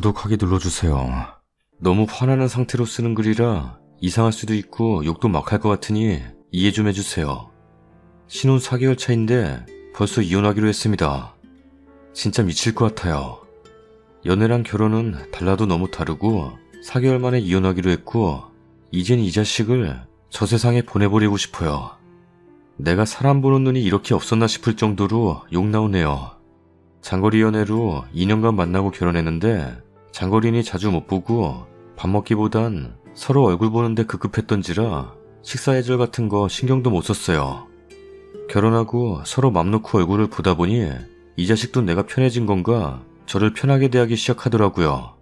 구독하기 눌러주세요. 너무 화나는 상태로 쓰는 글이라 이상할 수도 있고 욕도 막 할 것 같으니 이해 좀 해주세요. 신혼 4개월 차인데 벌써 이혼하기로 했습니다. 진짜 미칠 것 같아요. 연애랑 결혼은 달라도 너무 다르고 4개월 만에 이혼하기로 했고 이젠 이 자식을 저 세상에 보내버리고 싶어요. 내가 사람 보는 눈이 이렇게 없었나 싶을 정도로 욕 나오네요. 장거리 연애로 2년간 만나고 결혼했는데 장거리니 자주 못 보고 밥 먹기보단 서로 얼굴 보는데 급급했던지라 식사 예절 같은 거 신경도 못 썼어요. 결혼하고 서로 맘 놓고 얼굴을 보다 보니 이 자식도 내가 편해진 건가 저를 편하게 대하기 시작하더라고요.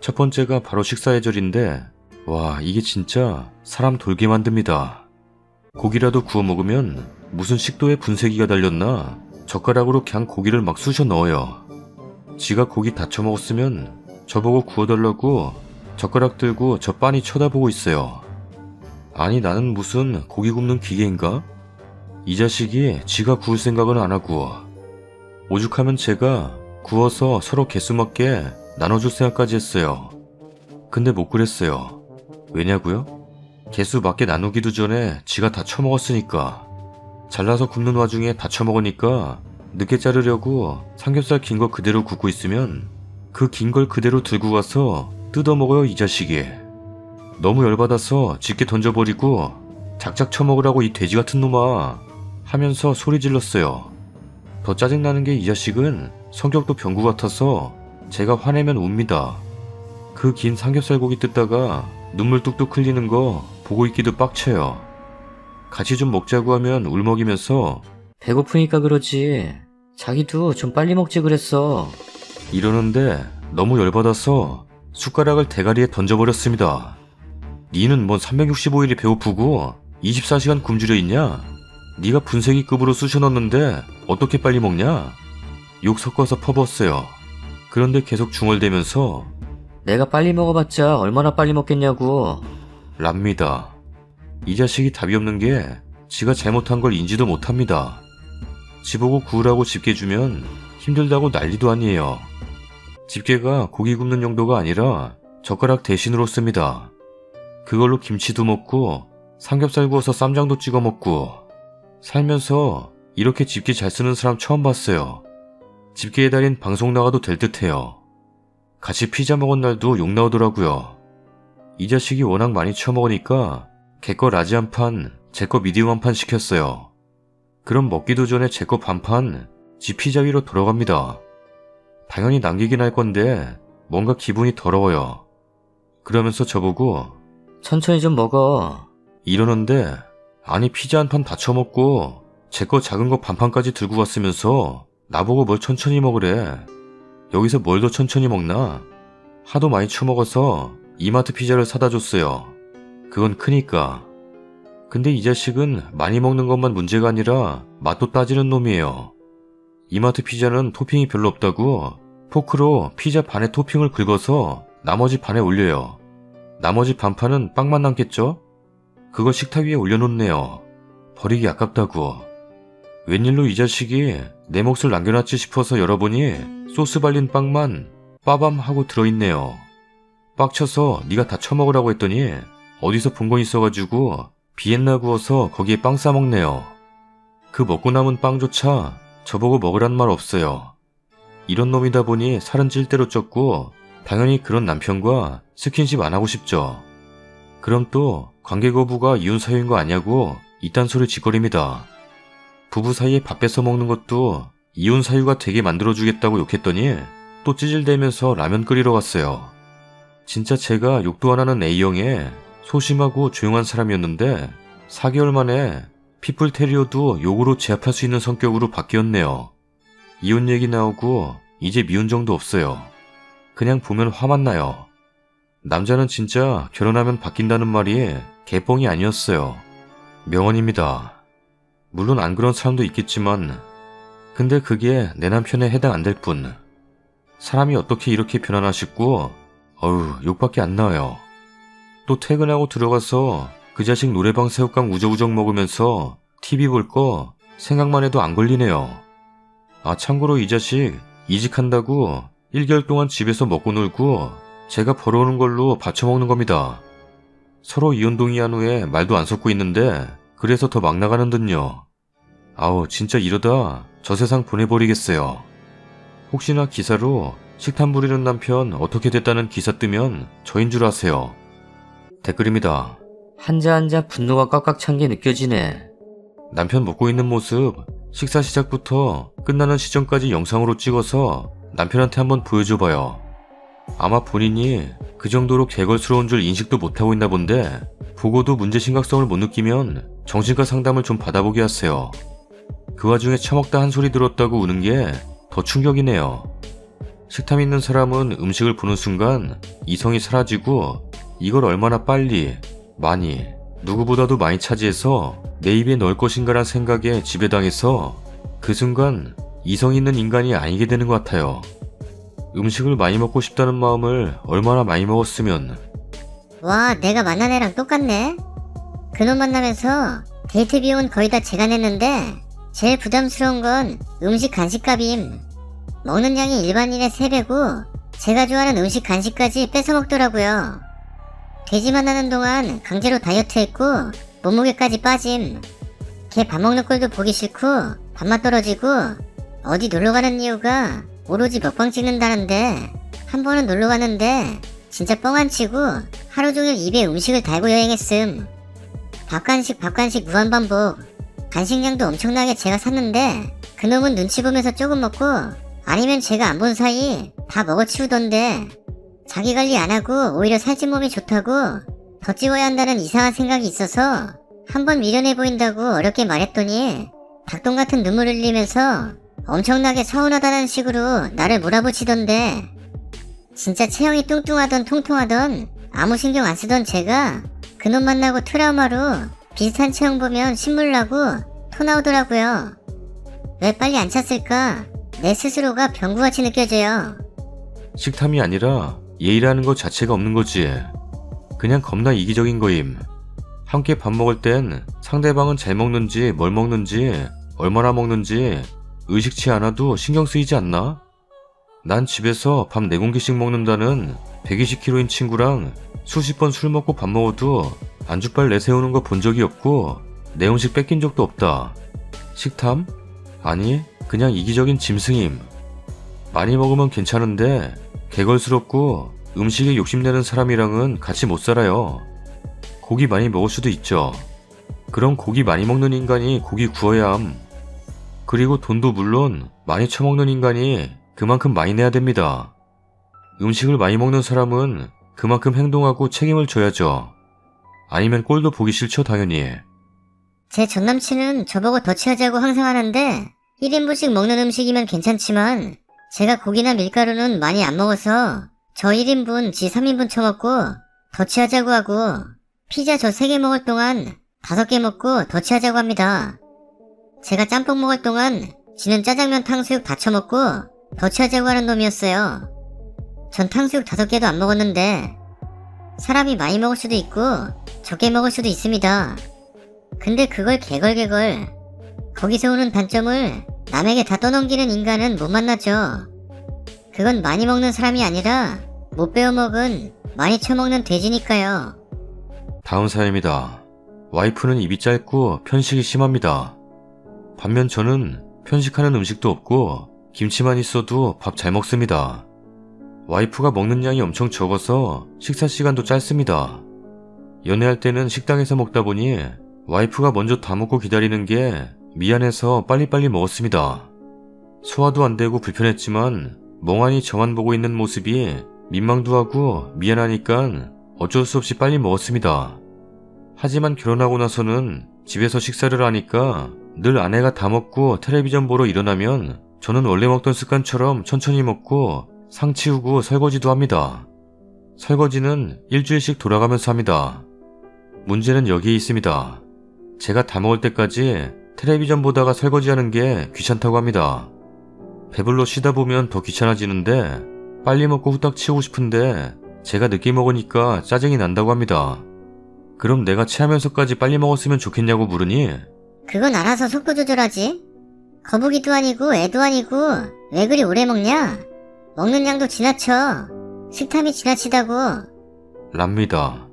첫 번째가 바로 식사 예절인데 와, 이게 진짜 사람 돌게 만듭니다. 고기라도 구워 먹으면 무슨 식도에 분쇄기가 달렸나 젓가락으로 그냥 고기를 막 쑤셔 넣어요. 지가 고기 다 처먹었으면 저보고 구워달라고 젓가락 들고 저 빤히 쳐다보고 있어요. 아니, 나는 무슨 고기 굽는 기계인가? 이 자식이 지가 구울 생각은 안 하고 오죽하면 제가 구워서 서로 개수 맞게 나눠줄 생각까지 했어요. 근데 못 그랬어요. 왜냐고요? 개수 맞게 나누기도 전에 지가 다 처먹었으니까. 잘라서 굽는 와중에 다 처먹으니까 늦게 자르려고 삼겹살 긴 거 그대로 굽고 있으면 그 긴 걸 그대로 들고 가서 뜯어먹어요, 이 자식이. 너무 열받아서 짙게 던져버리고 작작 처먹으라고 이 돼지 같은 놈아 하면서 소리 질렀어요. 더 짜증나는 게 이 자식은 성격도 병구 같아서 제가 화내면 웁니다. 그 긴 삼겹살 고기 뜯다가 눈물 뚝뚝 흘리는 거 보고 있기도 빡쳐요. 같이 좀 먹자고 하면 울먹이면서 배고프니까 그러지. 자기도 좀 빨리 먹지 그랬어. 이러는데 너무 열받아서 숟가락을 대가리에 던져버렸습니다. 니는 뭔 365일이 배고프고 24시간 굶주려 있냐? 니가 분쇄기급으로 쑤셔 넣었는데 어떻게 빨리 먹냐? 욕 섞어서 퍼부었어요. 그런데 계속 중얼대면서 내가 빨리 먹어봤자 얼마나 빨리 먹겠냐고. 랍니다. 이 자식이 답이 없는 게 지가 잘못한 걸 인지도 못합니다. 지보고 구우라고 집게 주면 힘들다고 난리도 아니에요. 집게가 고기 굽는 용도가 아니라 젓가락 대신으로 씁니다. 그걸로 김치도 먹고 삼겹살 구워서 쌈장도 찍어 먹고 살면서 이렇게 집게 잘 쓰는 사람 처음 봤어요. 집게에 달린 방송 나가도 될 듯해요. 같이 피자 먹은 날도 욕 나오더라고요. 이 자식이 워낙 많이 처먹으니까 걔 거 라지 한 판, 제 거 미디움 한 판 시켰어요. 그럼 먹기도 전에 제 거 반판 지 피자 위로 돌아갑니다. 당연히 남기긴 할 건데 뭔가 기분이 더러워요. 그러면서 저보고 천천히 좀 먹어. 이러는데 아니, 피자 한 판 다 처먹고 제 거 작은 거 반판까지 들고 갔으면서 나보고 뭘 천천히 먹으래. 여기서 뭘 더 천천히 먹나? 하도 많이 처먹어서 이마트 피자를 사다 줬어요. 그건 크니까. 근데 이 자식은 많이 먹는 것만 문제가 아니라 맛도 따지는 놈이에요. 이마트 피자는 토핑이 별로 없다고 포크로 피자 반에 토핑을 긁어서 나머지 반에 올려요. 나머지 반판은 빵만 남겠죠? 그거 식탁 위에 올려놓네요. 버리기 아깝다고. 웬일로 이 자식이 내 몫을 남겨놨지 싶어서 열어보니 소스 발린 빵만 빠밤 하고 들어있네요. 빡쳐서 네가 다 처먹으라고 했더니 어디서 본 건 있어가지고 비엔나 구워서 거기에 빵 싸먹네요. 그 먹고 남은 빵조차 저보고 먹으란 말 없어요. 이런 놈이다 보니 살은 찔 대로 쪘고 당연히 그런 남편과 스킨십 안 하고 싶죠. 그럼 또 관계 거부가 이혼 사유인 거 아냐고 이딴 소리 짓거립니다. 부부 사이에 밥 뺏어 먹는 것도 이혼 사유가 되게 만들어주겠다고 욕했더니 또 찌질대면서 라면 끓이러 갔어요. 진짜 제가 욕도 안 하는 A형에 소심하고 조용한 사람이었는데 4개월 만에 핏불 테리어도 욕으로 제압할 수 있는 성격으로 바뀌었네요. 이혼 얘기 나오고 이제 미운 정도 없어요. 그냥 보면 화만 나요. 남자는 진짜 결혼하면 바뀐다는 말이 개뻥이 아니었어요. 명언입니다. 물론 안 그런 사람도 있겠지만 근데 그게 내 남편에 해당 안 될 뿐. 사람이 어떻게 이렇게 변하나 싶고 어휴, 욕밖에 안 나와요. 또 퇴근하고 들어가서 그 자식 노래방 새우깡 우적우적 먹으면서 TV 볼 거 생각만 해도 안 걸리네요. 아, 참고로 이 자식 이직한다고 1개월 동안 집에서 먹고 놀고 제가 벌어오는 걸로 받쳐먹는 겁니다. 서로 이혼동의한 후에 말도 안 섞고 있는데 그래서 더 막 나가는 듯요. 아우 진짜 이러다 저 세상 보내버리겠어요. 혹시나 기사로 식탐 부리는 남편 어떻게 됐다는 기사 뜨면 저인 줄 아세요. 댓글입니다. 한자 한자 분노가 꽉꽉 찬 게 느껴지네. 남편 먹고 있는 모습 식사 시작부터 끝나는 시점까지 영상으로 찍어서 남편한테 한번 보여줘봐요. 아마 본인이 그 정도로 개걸스러운 줄 인식도 못하고 있나 본데 보고도 문제 심각성을 못 느끼면 정신과 상담을 좀 받아보게 하세요. 그 와중에 처먹다 한 소리 들었다고 우는 게 더 충격이네요. 식탐 있는 사람은 음식을 보는 순간 이성이 사라지고 이걸 얼마나 빨리, 많이, 누구보다도 많이 차지해서 내 입에 넣을 것인가란 생각에 지배당해서 그 순간 이성 있는 인간이 아니게 되는 것 같아요. 음식을 많이 먹고 싶다는 마음을 얼마나 많이 먹었으면. 와, 내가 만난 애랑 똑같네. 그놈 만나면서 데이트 비용은 거의 다 제가 냈는데 제일 부담스러운 건 음식 간식값임. 먹는 양이 일반인의 3배고 제가 좋아하는 음식 간식까지 뺏어 먹더라고요. 돼지 만나는 동안 강제로 다이어트했고 몸무게까지 빠짐. 걔 밥 먹는 꼴도 보기 싫고 밥맛 떨어지고 어디 놀러가는 이유가 오로지 먹방 찍는다는데 한 번은 놀러갔는데 진짜 뻥 안 치고 하루 종일 입에 음식을 달고 여행했음. 밥 간식 무한반복. 간식량도 엄청나게 제가 샀는데 그놈은 눈치 보면서 조금 먹고 아니면 제가 안 본 사이 다 먹어치우던데 자기 관리 안 하고 오히려 살찐 몸이 좋다고 더 찌워야 한다는 이상한 생각이 있어서 한번 미련해 보인다고 어렵게 말했더니 닭똥 같은 눈물 흘리면서 엄청나게 서운하다는 식으로 나를 몰아붙이던데 진짜 체형이 뚱뚱하던 통통하던 아무 신경 안 쓰던 제가 그놈 만나고 트라우마로 비슷한 체형 보면 신물 나고 토 나오더라고요. 왜 빨리 안 찼을까? 내 스스로가 병구같이 느껴져요. 식탐이 아니라 예의라는 것 자체가 없는 거지. 그냥 겁나 이기적인 거임. 함께 밥 먹을 땐 상대방은 잘 먹는지 뭘 먹는지 얼마나 먹는지 의식치 않아도 신경 쓰이지 않나? 난 집에서 밥 4공기씩 먹는다는 120kg인 친구랑 수십 번 술 먹고 밥 먹어도 안주빨 내세우는 거 본 적이 없고 내 음식 뺏긴 적도 없다. 식탐? 아니 그냥 이기적인 짐승임. 많이 먹으면 괜찮은데 개걸스럽고 음식에 욕심내는 사람이랑은 같이 못 살아요. 고기 많이 먹을 수도 있죠. 그럼 고기 많이 먹는 인간이 고기 구워야 함. 그리고 돈도 물론 많이 처먹는 인간이 그만큼 많이 내야 됩니다. 음식을 많이 먹는 사람은 그만큼 행동하고 책임을 져야죠. 아니면 꼴도 보기 싫죠 당연히. 제 전남친은 저보고 더치하자고 항상 하는데 1인분씩 먹는 음식이면 괜찮지만 제가 고기나 밀가루는 많이 안 먹어서 저 1인분 지 3인분 처먹고 더치하자고 하고 피자 저 3개 먹을 동안 5개 먹고 더치하자고 합니다. 제가 짬뽕 먹을 동안 지는 짜장면 탕수육 다 처먹고 더치하자고 하는 놈이었어요. 전 탕수육 5개도 안 먹었는데 사람이 많이 먹을 수도 있고 적게 먹을 수도 있습니다. 근데 그걸 개걸개걸 거기서 오는 단점을 남에게 다 떠넘기는 인간은 못 만나죠. 그건 많이 먹는 사람이 아니라 못 배워먹은 많이 처먹는 돼지니까요. 다음 사연입니다. 와이프는 입이 짧고 편식이 심합니다. 반면 저는 편식하는 음식도 없고 김치만 있어도 밥 잘 먹습니다. 와이프가 먹는 양이 엄청 적어서 식사 시간도 짧습니다. 연애할 때는 식당에서 먹다 보니 와이프가 먼저 다 먹고 기다리는 게 미안해서 빨리빨리 먹었습니다. 소화도 안 되고 불편했지만 멍하니 저만 보고 있는 모습이 민망도 하고 미안하니까 어쩔 수 없이 빨리 먹었습니다. 하지만 결혼하고 나서는 집에서 식사를 하니까 늘 아내가 다 먹고 텔레비전 보러 일어나면 저는 원래 먹던 습관처럼 천천히 먹고 상 치우고 설거지도 합니다. 설거지는 일주일씩 돌아가면서 합니다. 문제는 여기에 있습니다. 제가 다 먹을 때까지 텔레비전 보다가 설거지하는 게 귀찮다고 합니다. 배불러 쉬다 보면 더 귀찮아지는데 빨리 먹고 후딱 치우고 싶은데 제가 늦게 먹으니까 짜증이 난다고 합니다. 그럼 내가 체하면서까지 빨리 먹었으면 좋겠냐고 물으니 그건 알아서 속도 조절하지. 거북이도 아니고 애도 아니고 왜 그리 오래 먹냐? 먹는 양도 지나쳐. 식탐이 지나치다고. 랍니다.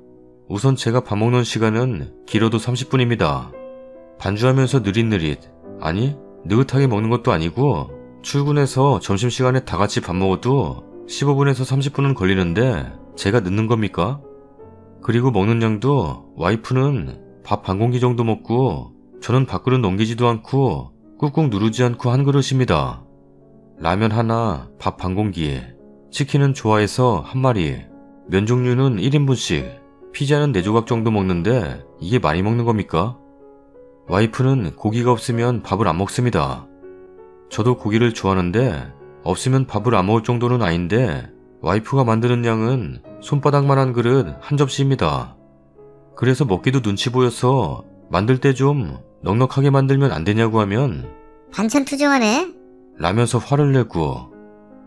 우선 제가 밥 먹는 시간은 길어도 30분입니다. 반주하면서 느릿느릿, 아니 느긋하게 먹는 것도 아니고 출근해서 점심시간에 다 같이 밥 먹어도 15분에서 30분은 걸리는데 제가 늦는 겁니까? 그리고 먹는 양도 와이프는 밥 반 공기 정도 먹고 저는 밥그릇 넘기지도 않고 꾹꾹 누르지 않고 한 그릇입니다. 라면 하나, 밥 반 공기, 치킨은 좋아해서 한 마리, 면 종류는 1인분씩, 피자는 4조각 정도 먹는데 이게 많이 먹는 겁니까? 와이프는 고기가 없으면 밥을 안 먹습니다. 저도 고기를 좋아하는데 없으면 밥을 안 먹을 정도는 아닌데 와이프가 만드는 양은 손바닥만한 그릇 한 접시입니다. 그래서 먹기도 눈치 보여서 만들 때 좀 넉넉하게 만들면 안 되냐고 하면 반찬 투정하네. 라면서 화를 내고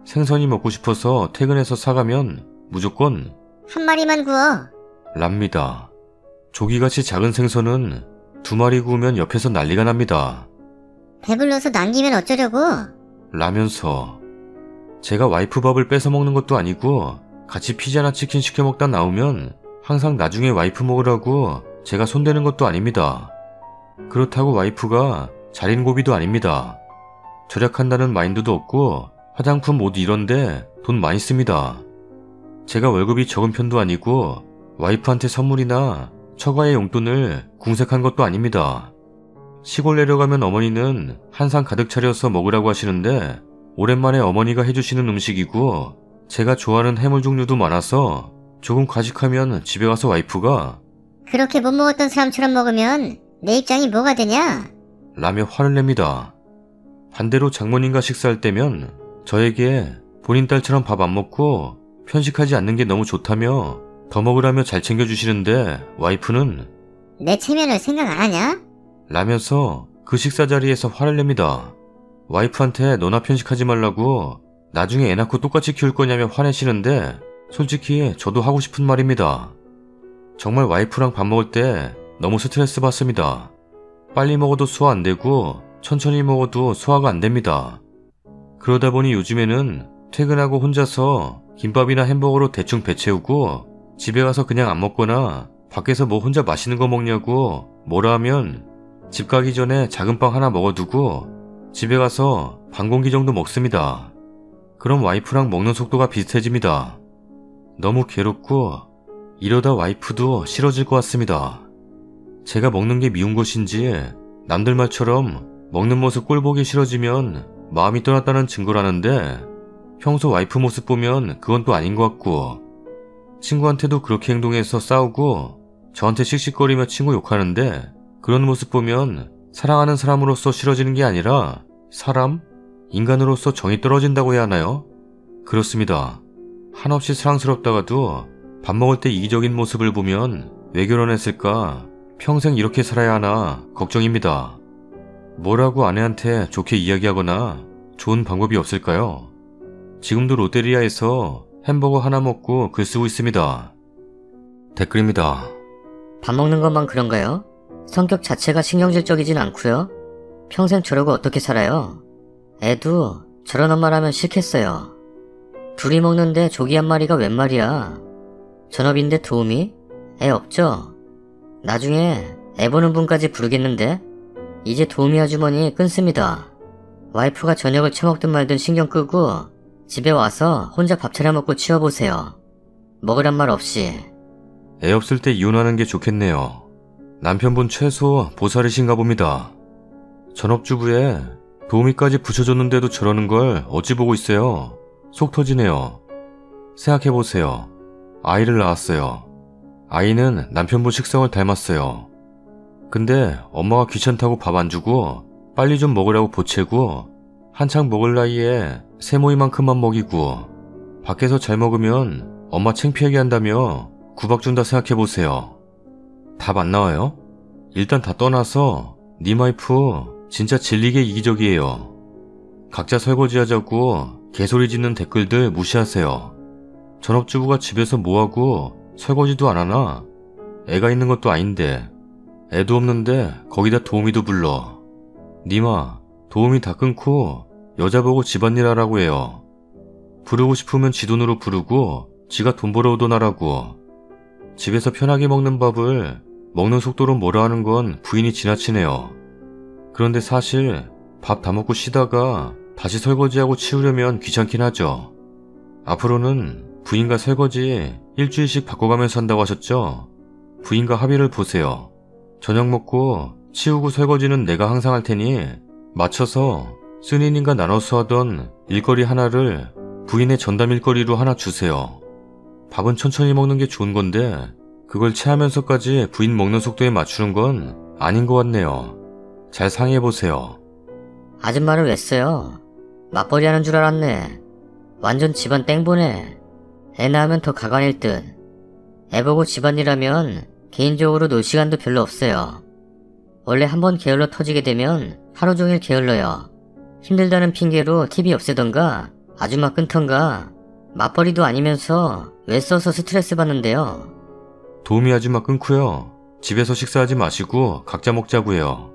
생선이 먹고 싶어서 퇴근해서 사가면 무조건 한 마리만 구워. 랍니다. 조기같이 작은 생선은 2마리 구우면 옆에서 난리가 납니다. 배불러서 남기면 어쩌려고. 라면서 제가 와이프 밥을 뺏어 먹는 것도 아니고 같이 피자나 치킨 시켜 먹다 나오면 항상 나중에 와이프 먹으라고 제가 손대는 것도 아닙니다. 그렇다고 와이프가 잘인고비도 아닙니다. 절약한다는 마인드도 없고 화장품 옷 이런데 돈 많이 씁니다. 제가 월급이 적은 편도 아니고 와이프한테 선물이나 처가의 용돈을 궁색한 것도 아닙니다. 시골 내려가면 어머니는 한상 가득 차려서 먹으라고 하시는데 오랜만에 어머니가 해주시는 음식이고 제가 좋아하는 해물 종류도 많아서 조금 과식하면 집에 가서 와이프가 그렇게 못 먹었던 사람처럼 먹으면 내 입장이 뭐가 되냐? 라며 화를 냅니다. 반대로 장모님과 식사할 때면 저에게 본인 딸처럼 밥 안 먹고 편식하지 않는 게 너무 좋다며 더 먹으라며 잘 챙겨주시는데 와이프는 내 체면을 생각 안 하냐? 라면서 그 식사 자리에서 화를 냅니다. 와이프한테 너나 편식하지 말라고 나중에 애 낳고 똑같이 키울 거냐며 화내시는데 솔직히 저도 하고 싶은 말입니다. 정말 와이프랑 밥 먹을 때 너무 스트레스 받습니다. 빨리 먹어도 소화 안 되고 천천히 먹어도 소화가 안 됩니다. 그러다 보니 요즘에는 퇴근하고 혼자서 김밥이나 햄버거로 대충 배 채우고 집에 가서 그냥 안 먹거나 밖에서 뭐 혼자 맛있는 거 먹냐고 뭐라 하면 집 가기 전에 작은 빵 하나 먹어두고 집에 가서 반 공기 정도 먹습니다. 그럼 와이프랑 먹는 속도가 비슷해집니다. 너무 괴롭고 이러다 와이프도 싫어질 것 같습니다. 제가 먹는 게 미운 것인지 남들 말처럼 먹는 모습 꼴 보기 싫어지면 마음이 떠났다는 증거라는데 평소 와이프 모습 보면 그건 또 아닌 것 같고 친구한테도 그렇게 행동해서 싸우고 저한테 씩씩거리며 친구 욕하는데 그런 모습 보면 사랑하는 사람으로서 싫어지는 게 아니라 사람? 인간으로서 정이 떨어진다고 해야 하나요? 그렇습니다. 한없이 사랑스럽다가도 밥 먹을 때 이기적인 모습을 보면 왜 결혼했을까? 평생 이렇게 살아야 하나 걱정입니다. 뭐라고 아내한테 좋게 이야기하거나 좋은 방법이 없을까요? 지금도 롯데리아에서 햄버거 하나 먹고 글 쓰고 있습니다. 댓글입니다. 밥 먹는 것만 그런가요? 성격 자체가 신경질적이진 않고요. 평생 저러고 어떻게 살아요? 애도 저런 엄마라면 싫겠어요. 둘이 먹는데 조기 한 마리가 웬 말이야. 전업인데 도우미? 애 없죠? 나중에 애 보는 분까지 부르겠는데? 이제 도우미 아주머니 끊습니다. 와이프가 저녁을 처먹든 말든 신경 끄고 집에 와서 혼자 밥 차려 먹고 치워보세요. 먹으란 말 없이. 애 없을 때 이혼하는 게 좋겠네요. 남편분 최소 보살이신가 봅니다. 전업주부에 도우미까지 붙여줬는데도 저러는 걸 어찌 보고 있어요. 속 터지네요. 생각해보세요. 아이를 낳았어요. 아이는 남편분 식성을 닮았어요. 근데 엄마가 귀찮다고 밥 안 주고 빨리 좀 먹으라고 보채고 한창 먹을 나이에 세모이만큼만 먹이고 밖에서 잘 먹으면 엄마 창피하게 한다며 구박 준다 생각해보세요. 답 안 나와요? 일단 다 떠나서 님 와이프 진짜 질리게 이기적이에요. 각자 설거지하자고 개소리 짓는 댓글들 무시하세요. 전업주부가 집에서 뭐하고 설거지도 안 하나? 애가 있는 것도 아닌데 애도 없는데 거기다 도우미도 불러. 님아 도우미 다 끊고 여자 보고 집안일 하라고 해요. 부르고 싶으면 지 돈으로 부르고 지가 돈 벌어오던 하라고. 집에서 편하게 먹는 밥을 먹는 속도로 뭐라 하는 건 부인이 지나치네요. 그런데 사실 밥 다 먹고 쉬다가 다시 설거지하고 치우려면 귀찮긴 하죠. 앞으로는 부인과 설거지 일주일씩 바꿔가면서 한다고 하셨죠? 부인과 합의를 보세요. 저녁 먹고 치우고 설거지는 내가 항상 할 테니 맞춰서 쓰니님과 나눠서 하던 일거리 하나를 부인의 전담 일거리로 하나 주세요. 밥은 천천히 먹는 게 좋은 건데 그걸 체하면서까지 부인 먹는 속도에 맞추는 건 아닌 것 같네요. 잘 상의해보세요. 아줌마를 왜 써요? 맞벌이 하는 줄 알았네. 완전 집안 땡보네. 애 낳으면 더 가관일 듯. 애 보고 집안일하면 개인적으로 놀 시간도 별로 없어요. 원래 한번 게을러 터지게 되면 하루 종일 게을러요. 힘들다는 핑계로 TV 없애던가 아줌마 끊던가. 맞벌이도 아니면서 왜 써서 스트레스 받는데요. 도우미 아줌마 끊고요. 집에서 식사하지 마시고 각자 먹자고요.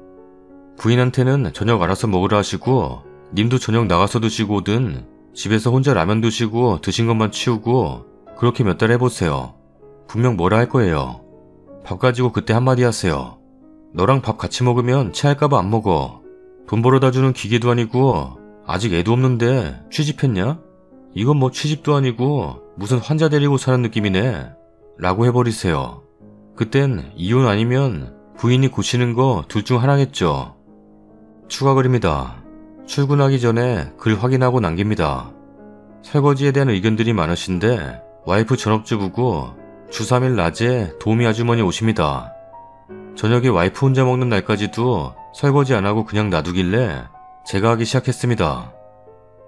부인한테는 저녁 알아서 먹으라 하시고 님도 저녁 나가서 드시고 오든 집에서 혼자 라면 드시고 드신 것만 치우고 그렇게 몇 달 해보세요. 분명 뭐라 할 거예요. 밥 가지고 그때 한마디 하세요. 너랑 밥 같이 먹으면 체할까봐 안 먹어. 돈 벌어다 주는 기계도 아니고 아직 애도 없는데 취집했냐? 이건 뭐 취집도 아니고 무슨 환자 데리고 사는 느낌이네. 라고 해버리세요. 그땐 이혼 아니면 부인이 고치는 거 둘 중 하나겠죠. 추가 글입니다. 출근하기 전에 글 확인하고 남깁니다. 설거지에 대한 의견들이 많으신데 와이프 전업주부고 주 3일 낮에 도우미 아주머니 오십니다. 저녁에 와이프 혼자 먹는 날까지도 설거지 안 하고 그냥 놔두길래 제가 하기 시작했습니다.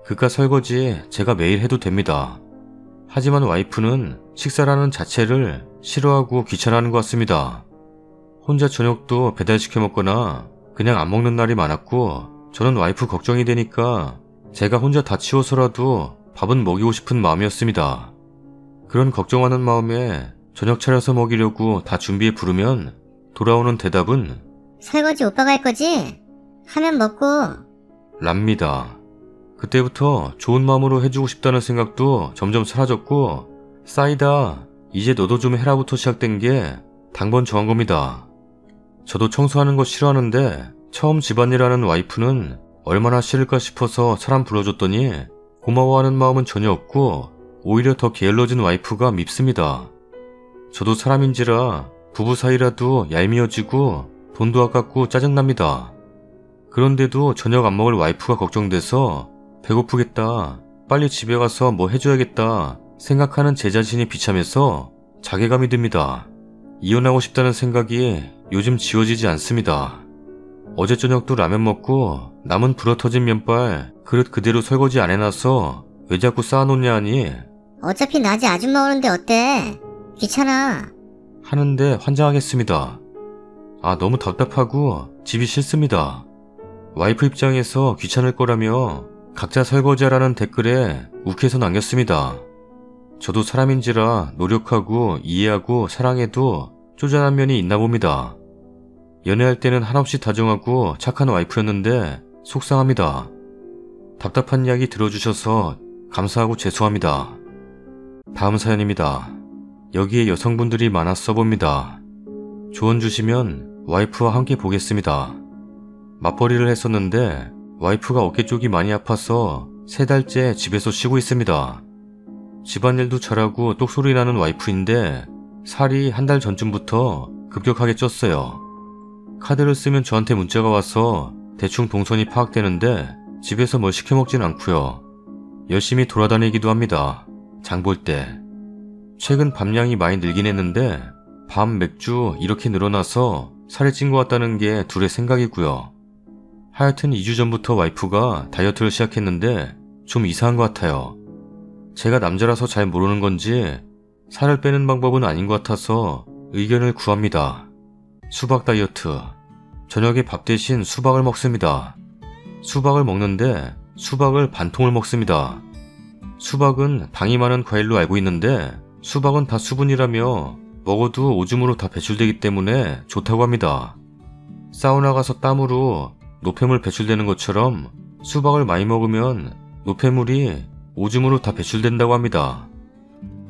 그깟 설거지 제가 매일 해도 됩니다. 하지만 와이프는 식사라는 자체를 싫어하고 귀찮아하는 것 같습니다. 혼자 저녁도 배달시켜 먹거나 그냥 안 먹는 날이 많았고 저는 와이프 걱정이 되니까 제가 혼자 다 치워서라도 밥은 먹이고 싶은 마음이었습니다. 그런 걱정하는 마음에 저녁 차려서 먹이려고 다 준비해 부르면 돌아오는 대답은 설거지 오빠가 할 거지? 하면 먹고. 랍니다. 그때부터 좋은 마음으로 해주고 싶다는 생각도 점점 사라졌고 싸이다 이제 너도 좀 해라부터 시작된 게 당번 정한 겁니다. 저도 청소하는 거 싫어하는데 처음 집안일 하는 와이프는 얼마나 싫을까 싶어서 사람 불러줬더니 고마워하는 마음은 전혀 없고 오히려 더 게을러진 와이프가 밉습니다. 저도 사람인지라 부부 사이라도 얄미워지고 돈도 아깝고 짜증납니다. 그런데도 저녁 안 먹을 와이프가 걱정돼서 배고프겠다, 빨리 집에 가서 뭐 해줘야겠다 생각하는 제 자신이 비참해서 자괴감이 듭니다. 이혼하고 싶다는 생각이 요즘 지워지지 않습니다. 어제 저녁도 라면 먹고 남은 불어터진 면발 그릇 그대로 설거지 안 해놔서 왜 자꾸 쌓아놓냐 하니 어차피 낮에 아줌마 오는데 어때? 귀찮아. 하는데 환장하겠습니다. 아, 너무 답답하고 집이 싫습니다. 와이프 입장에서 귀찮을 거라며 각자 설거지하라는 댓글에 욱해서 남겼습니다. 저도 사람인지라 노력하고 이해하고 사랑해도 쪼잔한 면이 있나 봅니다. 연애할 때는 한없이 다정하고 착한 와이프였는데 속상합니다. 답답한 이야기 들어주셔서 감사하고 죄송합니다. 다음 사연입니다. 여기에 여성분들이 많아 써봅니다. 조언 주시면 와이프와 함께 보겠습니다. 맞벌이를 했었는데 와이프가 어깨 쪽이 많이 아파서 3달째 집에서 쉬고 있습니다. 집안일도 잘하고 똑소리 나는 와이프인데 살이 한 달 전쯤부터 급격하게 쪘어요. 카드를 쓰면 저한테 문자가 와서 대충 동선이 파악되는데 집에서 뭘 시켜 먹진 않고요. 열심히 돌아다니기도 합니다. 장 볼 때. 최근 밥량이 많이 늘긴 했는데 밥, 맥주 이렇게 늘어나서 살이 찐 것 같다는 게 둘의 생각이고요. 하여튼 2주 전부터 와이프가 다이어트를 시작했는데 좀 이상한 것 같아요. 제가 남자라서 잘 모르는 건지 살을 빼는 방법은 아닌 것 같아서 의견을 구합니다. 수박 다이어트. 저녁에 밥 대신 수박을 먹습니다. 수박을 먹는데 수박을 반통을 먹습니다. 수박은 당이 많은 과일로 알고 있는데 수박은 다 수분이라며 먹어도 오줌으로 다 배출되기 때문에 좋다고 합니다. 사우나 가서 땀으로 노폐물 배출되는 것처럼 수박을 많이 먹으면 노폐물이 오줌으로 다 배출된다고 합니다.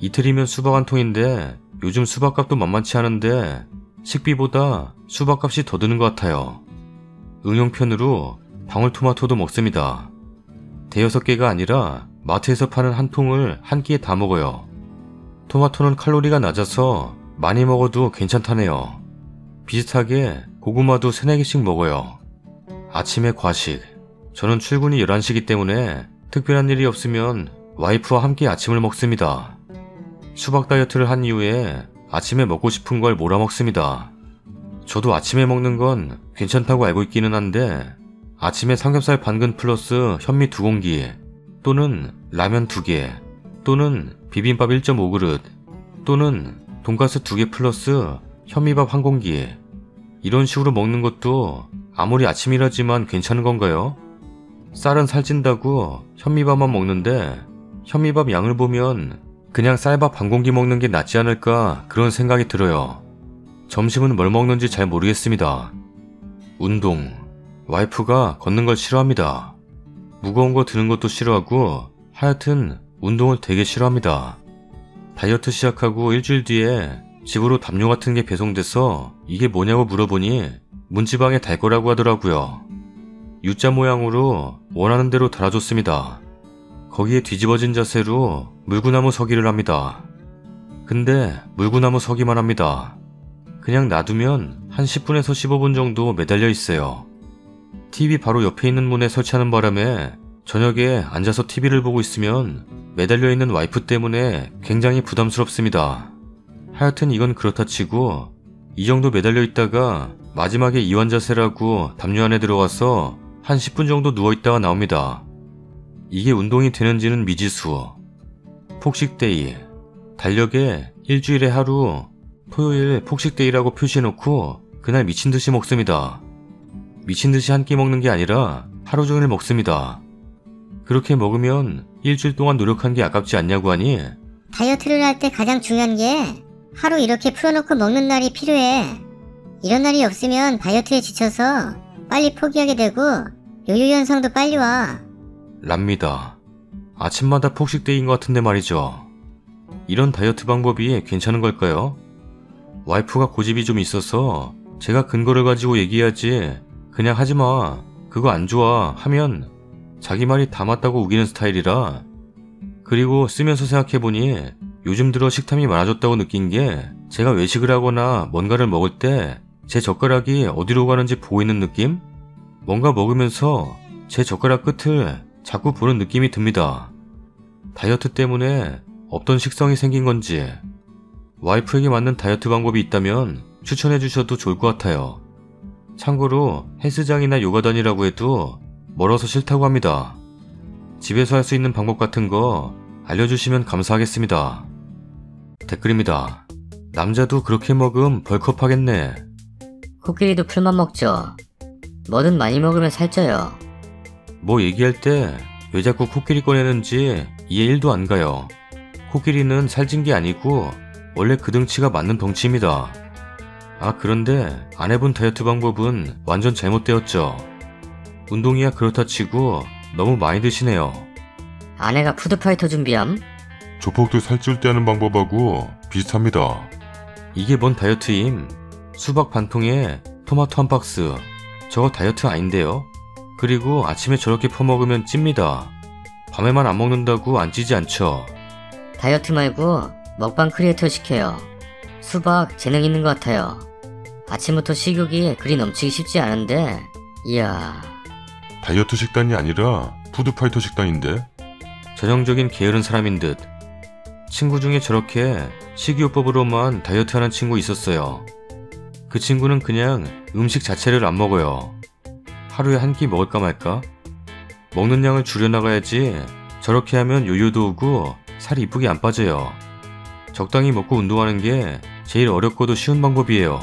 이틀이면 수박 한 통인데 요즘 수박값도 만만치 않은데 식비보다 수박값이 더 드는 것 같아요. 응용편으로 방울토마토도 먹습니다. 대여섯 개가 아니라 마트에서 파는 한 통을 한 끼에 다 먹어요. 토마토는 칼로리가 낮아서 많이 먹어도 괜찮다네요. 비슷하게 고구마도 3-4개씩 먹어요. 아침에 과식. 저는 출근이 11시기 때문에 특별한 일이 없으면 와이프와 함께 아침을 먹습니다. 수박 다이어트를 한 이후에 아침에 먹고 싶은 걸 몰아 먹습니다. 저도 아침에 먹는 건 괜찮다고 알고 있기는 한데 아침에 삼겹살 반근 플러스 현미 2공기 또는 라면 2개 또는 비빔밥 1.5그릇 또는 돈가스 2개 플러스 현미밥 1공기 이런 식으로 먹는 것도 아무리 아침이라지만 괜찮은 건가요? 쌀은 살찐다고 현미밥만 먹는데 현미밥 양을 보면 그냥 쌀밥 반 공기 먹는 게 낫지 않을까 그런 생각이 들어요. 점심은 뭘 먹는지 잘 모르겠습니다. 운동. 와이프가 걷는 걸 싫어합니다. 무거운 거 드는 것도 싫어하고 하여튼 운동을 되게 싫어합니다. 다이어트 시작하고 일주일 뒤에 집으로 담요 같은 게 배송돼서 이게 뭐냐고 물어보니 문지방에 달 거라고 하더라고요. U자 모양으로 원하는 대로 달아줬습니다. 거기에 뒤집어진 자세로 물구나무 서기를 합니다. 근데 물구나무 서기만 합니다. 그냥 놔두면 한 10분에서 15분 정도 매달려 있어요. TV 바로 옆에 있는 문에 설치하는 바람에 저녁에 앉아서 TV를 보고 있으면 매달려 있는 와이프 때문에 굉장히 부담스럽습니다. 하여튼 이건 그렇다 치고 이 정도 매달려 있다가 마지막에 이완 자세라고 담요 안에 들어가서 한 10분 정도 누워있다가 나옵니다. 이게 운동이 되는지는 미지수. 폭식데이. 달력에 일주일에 하루 토요일 폭식데이라고 표시해놓고 그날 미친듯이 먹습니다. 미친듯이 한 끼 먹는 게 아니라 하루 종일 먹습니다. 그렇게 먹으면 일주일 동안 노력한 게 아깝지 않냐고 하니 다이어트를 할 때 가장 중요한 게 하루 이렇게 풀어놓고 먹는 날이 필요해. 이런 날이 없으면 다이어트에 지쳐서 빨리 포기하게 되고 요요 현상도 빨리 와. 랍니다. 아침마다 폭식데이인 것 같은데 말이죠. 이런 다이어트 방법이 괜찮은 걸까요? 와이프가 고집이 좀 있어서 제가 근거를 가지고 얘기해야지 그냥 하지마 그거 안 좋아 하면 자기 말이 다 맞다고 우기는 스타일이라. 그리고 쓰면서 생각해보니 요즘 들어 식탐이 많아졌다고 느낀 게 제가 외식을 하거나 뭔가를 먹을 때 제 젓가락이 어디로 가는지 보고 있는 느낌? 뭔가 먹으면서 제 젓가락 끝을 자꾸 보는 느낌이 듭니다. 다이어트 때문에 없던 식성이 생긴 건지 와이프에게 맞는 다이어트 방법이 있다면 추천해 주셔도 좋을 것 같아요. 참고로 헬스장이나 요가단이라고 해도 멀어서 싫다고 합니다. 집에서 할 수 있는 방법 같은 거 알려주시면 감사하겠습니다. 댓글입니다. 남자도 그렇게 먹음 벌컥 하겠네. 코끼리도 풀만 먹죠. 뭐든 많이 먹으면 살쪄요. 뭐 얘기할 때 왜 자꾸 코끼리 꺼내는지 이해 1도 안 가요. 코끼리는 살찐 게 아니고 원래 그 등치가 맞는 덩치입니다. 아 그런데 안 해본 다이어트 방법은 완전 잘못되었죠. 운동이야 그렇다 치고 너무 많이 드시네요. 아내가 푸드파이터 준비함? 조폭들 살찔 때 하는 방법하고 비슷합니다. 이게 뭔 다이어트임? 수박 반 통에 토마토 한 박스. 저거 다이어트 아닌데요? 그리고 아침에 저렇게 퍼먹으면 찝니다. 밤에만 안 먹는다고 안 찌지 않죠? 다이어트 말고 먹방 크리에이터 시켜요. 수박 재능 있는 것 같아요. 아침부터 식욕이 그리 넘치기 쉽지 않은데 이야. 다이어트 식단이 아니라 푸드파이터 식단인데? 전형적인 게으른 사람인 듯. 친구 중에 저렇게 식이요법으로만 다이어트하는 친구 있었어요. 그 친구는 그냥 음식 자체를 안 먹어요. 하루에 한 끼 먹을까 말까? 먹는 양을 줄여나가야지 저렇게 하면 요요도 오고 살이 이쁘게 안 빠져요. 적당히 먹고 운동하는 게 제일 어렵고도 쉬운 방법이에요.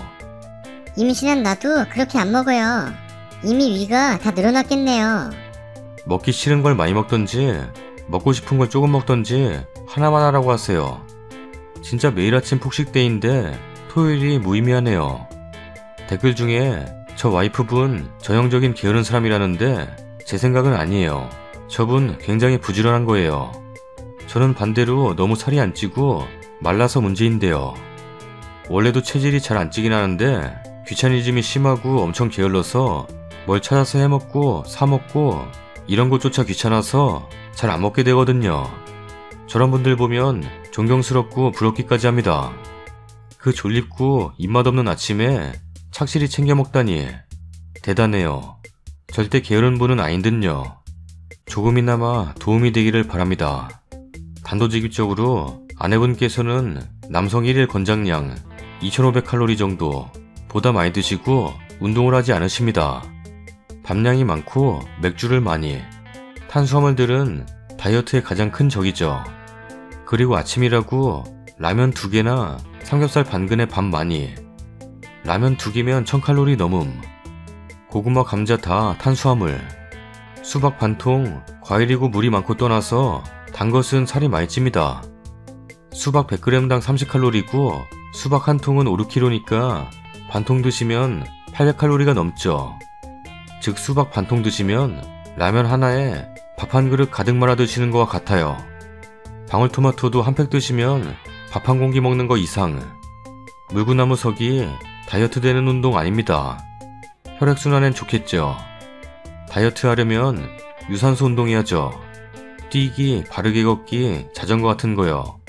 임신한 나도 그렇게 안 먹어요. 이미 위가 다 늘어났겠네요. 먹기 싫은 걸 많이 먹던지 먹고 싶은 걸 조금 먹던지 하나만 하라고 하세요. 진짜 매일 아침 폭식데이인데 토요일이 무의미하네요. 댓글 중에 저 와이프분 전형적인 게으른 사람이라는데 제 생각은 아니에요. 저분 굉장히 부지런한 거예요. 저는 반대로 너무 살이 안 찌고 말라서 문제인데요. 원래도 체질이 잘 안 찌긴 하는데 귀차니즘이 심하고 엄청 게을러서 뭘 찾아서 해먹고 사먹고 이런 것조차 귀찮아서 잘 안 먹게 되거든요. 저런 분들 보면 존경스럽고 부럽기까지 합니다. 그 졸립고 입맛 없는 아침에 착실히 챙겨 먹다니 대단해요. 절대 게으른 분은 아닌 듯요. 조금이나마 도움이 되기를 바랍니다. 단도직입적으로 아내분께서는 남성 1일 권장량 2500칼로리 정도 보다 많이 드시고 운동을 하지 않으십니다. 밥량이 많고 맥주를 많이. 탄수화물들은 다이어트의 가장 큰 적이죠. 그리고 아침이라고 라면 2개나 삼겹살 반근에 밥 많이. 라면 2개면 1000칼로리 넘음. 고구마 감자 다 탄수화물. 수박 반통 과일이고 물이 많고 떠나서 단 것은 살이 많이 찝니다. 수박 100g당 30칼로리고 수박 한 통은 5, 6kg니까 반통 드시면 800칼로리가 넘죠. 즉 수박 반통 드시면 라면 하나에 밥 한 그릇 가득 말아 드시는 거와 같아요. 방울토마토도 한 팩 드시면 밥 한 공기 먹는 거 이상. 물구나무서기 다이어트 되는 운동 아닙니다. 혈액순환엔 좋겠죠. 다이어트 하려면 유산소 운동해야죠. 뛰기, 바르게 걷기, 자전거 같은 거요.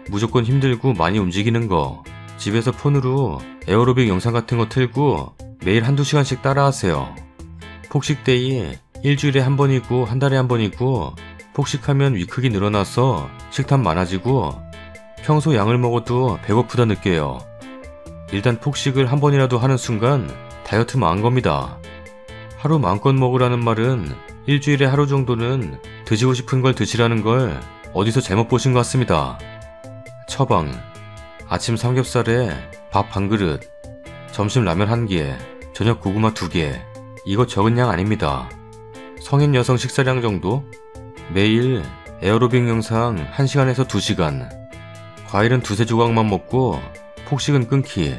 무조건 힘들고 많이 움직이는 거. 집에서 폰으로 에어로빅 영상 같은 거 틀고 매일 한두 시간씩 따라하세요. 폭식데이 일주일에 한 번이고 한 달에 한 번이고 폭식하면 위 크기 늘어나서 식탐 많아지고 평소 양을 먹어도 배고프다 느껴요. 일단 폭식을 한 번이라도 하는 순간 다이어트 망한 겁니다. 하루 마음껏 먹으라는 말은 일주일에 하루 정도는 드시고 싶은 걸 드시라는 걸 어디서 잘못 보신 것 같습니다. 처방. 아침 삼겹살에 밥 반 그릇, 점심 라면 1개, 저녁 고구마 2개. 이거 적은 양 아닙니다. 성인 여성 식사량 정도? 매일 에어로빅 영상 1시간에서 2시간. 과일은 2-3 조각만 먹고 폭식은 끊기.